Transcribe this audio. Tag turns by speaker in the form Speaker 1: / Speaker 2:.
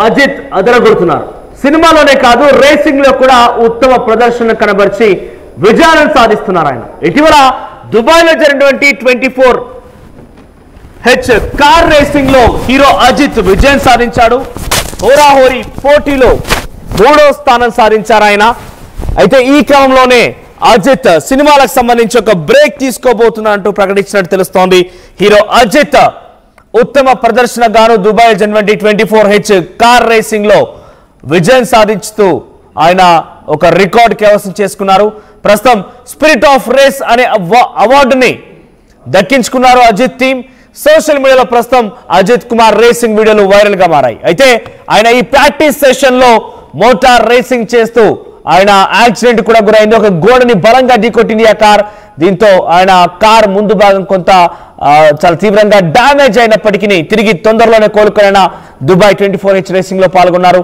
Speaker 1: అజిత్ అదరగొడుతున్నారు. సినిమాలోనే కాదు రేసింగ్ లో కూడా ఉత్తమ ప్రదర్శన కనబరిచి విజయాలను సాధిస్తున్నారు ఆయన. ఇటీవల దుబాయ్ లో జరిగినటువంటి 24H కార్ రేసింగ్ లో హీరో అజిత్ విజయం సాధించాడు. హోరాహోరీ పోటీలో 3వ స్థానం సాధించారు ఆయన. అయితే ఈ క్రమంలోనే అజిత్ సినిమాలకు సంబంధించి ఒక బ్రేక్ తీసుకోబోతున్నట్టు ప్రకటించినట్టు తెలుస్తోంది. హీరో అజిత్ ఉత్తమ ప్రదర్శన గాను దుబాయ్ జరిగినటువంటి 24H కార్ రేసింగ్ లో విజయం సాధించుతూ ఆయన ఒక రికార్డ్ కైవసం చేసుకున్నారు. ప్రస్తుతం స్పిరిట్ ఆఫ్ రేస్ అనే అవార్డుని దక్కించుకున్నారు అజిత్ టీం. సోషల్ మీడియాలో ప్రస్తుతం అజిత్ కుమార్ రేసింగ్ వీడియోలు వైరల్ గా మారాయి. అయితే ఆయన ఈ ప్రాక్టీస్ సెషన్ లో మోటార్ రేసింగ్ చేస్తూ ఆయన యాక్సిడెంట్ కూడా గురైంది. ఒక గోడని బలంగా ఢీకొట్టింది ఆ కార్. దీంతో ఆయన కార్ ముందు భాగం కొంత చాలా తీవ్రంగా డ్యామేజ్ అయినప్పటికీ తిరిగి తొందరలోనే కోలుకున్న దుబాయ్ 24H రేసింగ్ లో పాల్గొన్నారు.